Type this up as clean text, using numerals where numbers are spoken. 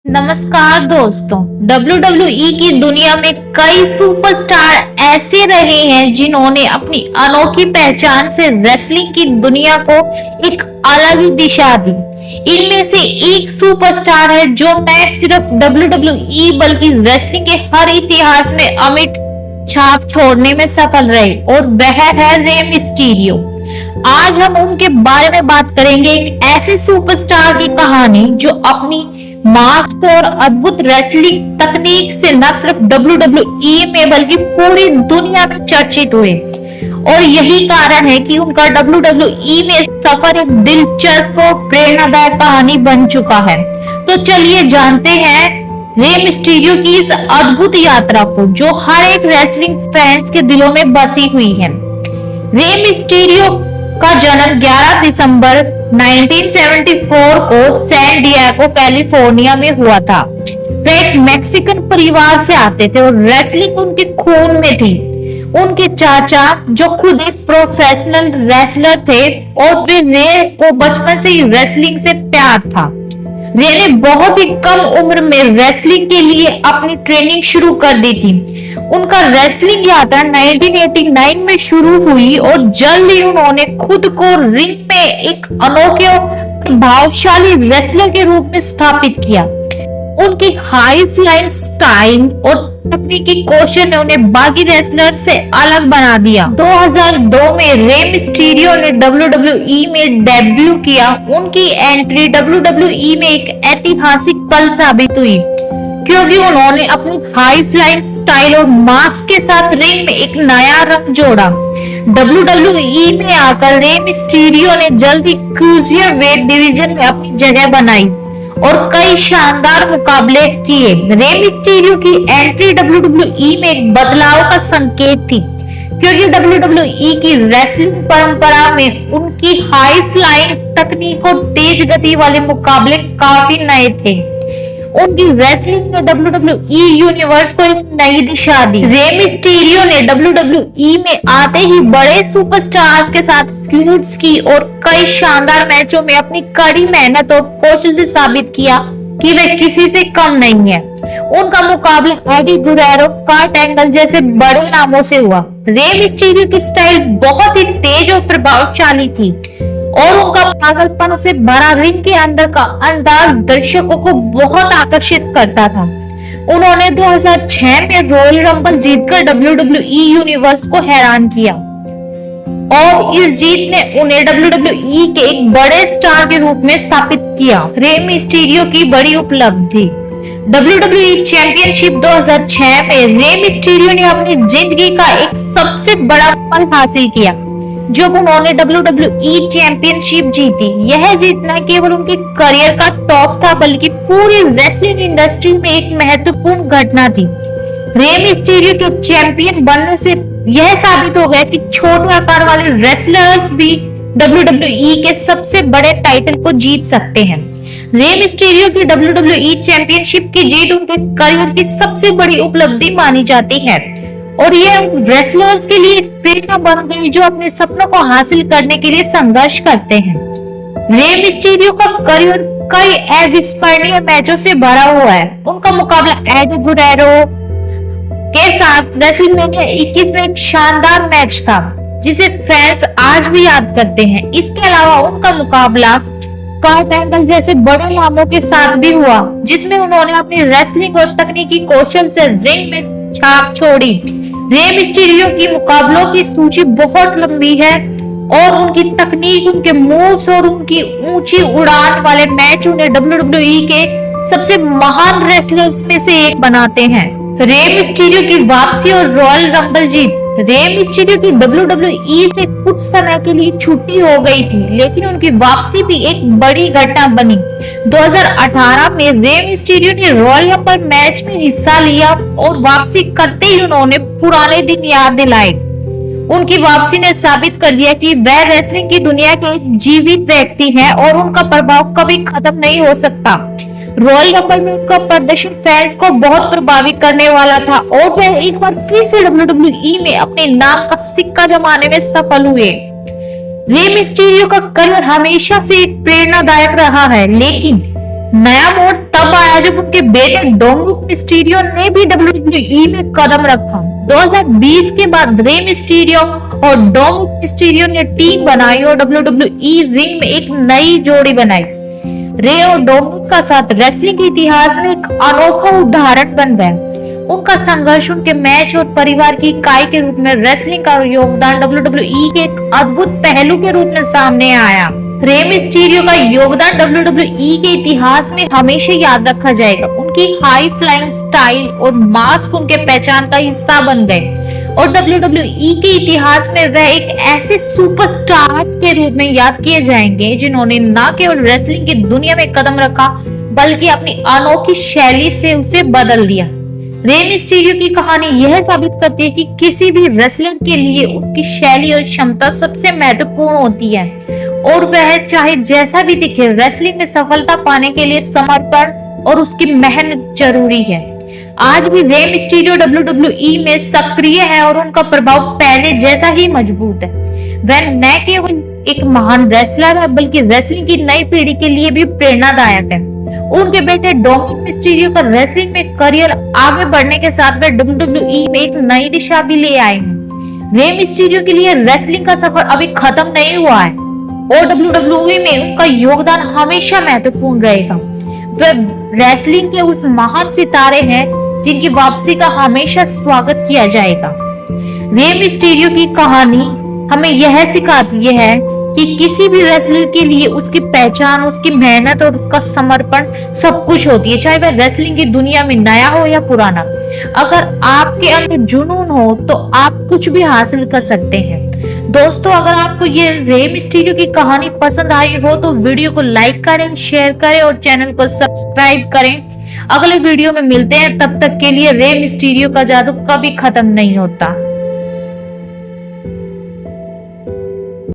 नमस्कार दोस्तों। WWE की दुनिया में कई सुपरस्टार ऐसे रहे हैं जिन्होंने अपनी अनोखी पहचान से रेसलिंग की दुनिया को एक अलग ही दिशा दी। इनमें से एक सुपरस्टार है जो न सिर्फ WWE बल्कि रेसलिंग के हर इतिहास में अमिट छाप छोड़ने में सफल रहे और वह है रे मिस्टीरियो। आज हम उनके बारे में बात करेंगे, एक ऐसे सुपरस्टार की कहानी जो अपनी मास्क और अद्भुत रेसलिंग तकनीक से न सिर्फ WWE में बल्कि पूरी दुनिया में चर्चित हुए और यही कारण है कि उनका WWE में सफर एक दिलचस्प और प्रेरणादायक कहानी बन चुका है। तो चलिए जानते हैं रे मिस्टीरियो की इस अद्भुत यात्रा को जो हर एक रेसलिंग फैंस के दिलों में बसी हुई है। रे मिस्टीरियो का जन्म 11 दिसंबर 1974 को सैन डिएगो कैलिफोर्निया में हुआ था। वे एक मैक्सिकन परिवार से आते थे और रेसलिंग उनके खून में थी। उनके चाचा जो खुद एक प्रोफेशनल रेसलर थे और वे रे को बचपन से ही रेसलिंग से प्यार था। रे ने बहुत ही कम उम्र में रेसलिंग के लिए अपनी ट्रेनिंग शुरू कर दी थी। उनका रेसलिंग यात्रा 1989 में शुरू हुई और जल्द ही उन्होंने खुद को रिंग में एक अनोखे और प्रभावशाली रेसलर के रूप में स्थापित किया। उनकी हाई फ्लाइंग स्टाइल और तकनीकी कौशल ने उन्हें बाकी रेसलर से अलग बना दिया। 2002 में रे मिस्टीरियो ने WWE में डेब्यू किया। उनकी एंट्री WWE में एक ऐतिहासिक पल साबित हुई क्योंकि उन्होंने अपनी हाई फ्लाइंग स्टाइल और मास्क के साथ रिंग में एक नया रंग जोड़ा। WWE में आकर रे मिस्टीरियो ने जल्द ही क्रूज़ियर वेट डिवीजन में अपनी जगह बनाई और कई शानदार मुकाबले किए। रे मिस्टीरियो की एंट्री WWE में एक बदलाव का संकेत थी क्योंकि WWE की रेसलिंग परंपरा में उनकी हाई फ्लाइंग तकनीक और तेज गति वाले मुकाबले काफी नए थे। उनकी रेसलिंग ने WWE यूनिवर्स को एक नई दिशा दी। रे मिस्टीरियो ने WWE में आते ही बड़े सुपरस्टार्स के साथ फ्यूड्स की और कई शानदार मैचों में अपनी कड़ी मेहनत और कौशल से साबित किया कि वे किसी से कम नहीं है। उनका मुकाबला एडी गुरेरो, कर्ट एंगल जैसे बड़े नामों से हुआ। रे मिस्टीरियो की स्टाइल बहुत ही तेज और प्रभावशाली थी और उनका पागलपन से भरा रिंग के अंदर का अंदाज दर्शकों को बहुत आकर्षित करता था। उन्होंने 2006 में रॉयल रंबल जीतकर WWE यूनिवर्स को हैरान किया और इस जीत ने उन्हें WWE के एक बड़े स्टार के रूप में स्थापित किया। रे मिस्टीरियो की बड़ी उपलब्धि WWE चैंपियनशिप 2006 में रे मिस्टीरियो ने अपनी जिंदगी का एक सबसे बड़ा पल हासिल किया जब उन्होंने WWE चैंपियनशिप जीती। यह जीतना केवल उनके करियर का टॉप था बल्कि पूरी रेसलिंग इंडस्ट्री में एक महत्वपूर्ण घटना थी। रे मिस्टीरियो के चैंपियन बनने से यह साबित हो गया कि छोटे आकार वाले रेसलर्स भी WWE के सबसे बड़े टाइटल को जीत सकते हैं। रे मिस्टीरियो की WWE चैंपियनशिप की जीत उनके करियर की सबसे बड़ी उपलब्धि मानी जाती है और ये रेसलर्स के लिए प्रेरणा बन गई जो अपने सपनों को हासिल करने के लिए संघर्ष करते हैं। रे मिस्टीरियो का करियर कई अविस्मरणीय मैचों से भरा हुआ है। उनका मुकाबला एडी गुरेरो के साथ रेसलमेनिया 21 में एक शानदार मैच था जिसे फैंस आज भी याद करते हैं। इसके अलावा उनका मुकाबला कर्ट एंगल जैसे बड़े नामों के साथ भी हुआ जिसमें उन्होंने अपनी रेसलिंग और तकनीकी कौशल से रिंग में छाप छोड़ी। रे मिस्टीरियो की मुकाबलों की सूची बहुत लंबी है और उनकी तकनीक, उनके मूव्स और उनकी ऊंची उड़ान वाले मैच उन्हें WWE के सबसे महान रेसलर्स में से एक बनाते हैं। रे मिस्टीरियो की वापसी और रॉयल रंबल जीत। रे मिस्टीरियो की WWE से कुछ समय के लिए छुट्टी हो गई थी लेकिन उनकी वापसी भी एक बड़ी घटना बनी। 2018 में रे मिस्टीरियो ने रॉयल रंबल मैच में हिस्सा लिया और वापसी करते ही उन्होंने पुराने दिन याद दिलाए। उनकी वापसी ने साबित कर दिया कि वह रेसलिंग की दुनिया के एक जीवित व्यक्ति हैं और उनका प्रभाव कभी खत्म नहीं हो सकता। रॉयल रंबल में उनका प्रदर्शन फैंस को बहुत प्रभावित करने वाला था और वह एक बार फिर से WWE में अपने नाम का सिक्का जमाने में सफल हुए। रे मिस्टीरियो का करियर हमेशा से एक प्रेरणादायक रहा है लेकिन नया मोड़ तब आया जब उनके बेटे डोमिनिक मिस्टीरियो ने भी WWE में कदम रखा। 2020 के बाद रे मिस्टीरियो और डोमिनिक मिस्टीरियो ने टीम बनाई और WWE रिंग में एक नई जोड़ी बनाई। रे और डोमिनिक का साथ रेसलिंग के इतिहास में एक अनोखा उदाहरण बन गया। उनका संघर्ष उनके मैच और परिवार की इकाई के रूप में रेसलिंग का योगदान WWE के एक अद्भुत पहलू के रूप में सामने आया। रे मिस्टीरियो का योगदान WWE के इतिहास में हमेशा याद रखा जाएगा। उनकी हाई फ्लाइंग स्टाइल और मास्क उनके पहचान का हिस्सा बन गए और WWE के इतिहास में वह एक ऐसे सुपरस्टार्स के रूप में याद किए जाएंगे जिन्होंने न केवल रेसलिंग की दुनिया में कदम रखा बल्कि अपनी अनोखी शैली से उसे बदल दिया। रे मिस्टीरियो की कहानी यह साबित करती है कि किसी भी रेसलर के लिए उसकी शैली और क्षमता सबसे महत्वपूर्ण होती है और वह चाहे जैसा भी दिखे, रेसलिंग में सफलता पाने के लिए समर्पण और उसकी मेहनत जरूरी है। आज भी रे मिस्टीरियो WWE में सक्रिय है और उनका प्रभाव पहले जैसा ही मजबूत है। वह न केवल एक महान रेसलर है बल्कि रेसलिंग की नई पीढ़ी के लिए भी प्रेरणादायक है। उनके बेटे डोमिनिक मिस्टीरियो का रेसलिंग में करियर आगे बढ़ने के साथ वे WWE में एक नई दिशा भी ले आए हैं। रे मिस्टीरियो के लिए रेसलिंग का सफर अभी खत्म नहीं हुआ है और WWE में उनका योगदान हमेशा महत्वपूर्ण रहेगा। वे रेसलिंग के उस महान सितारे हैं जिनकी वापसी का हमेशा स्वागत किया जाएगा। रे मिस्टीरियो की कहानी हमें यह सिखाती है कि किसी भी रेसलर के लिए उसकी पहचान, उसकी मेहनत और उसका समर्पण सब कुछ होती है, चाहे वह रेसलिंग की दुनिया में नया हो या पुराना। अगर आपके अंदर जुनून हो तो आप कुछ भी हासिल कर सकते हैं। दोस्तों, अगर आपको ये रे मिस्टीरियो की कहानी पसंद आई हो तो वीडियो को लाइक करें, शेयर करें और चैनल को सब्सक्राइब करें। अगले वीडियो में मिलते हैं, तब तक के लिए रे मिस्टीरियो का जादू कभी खत्म नहीं होता।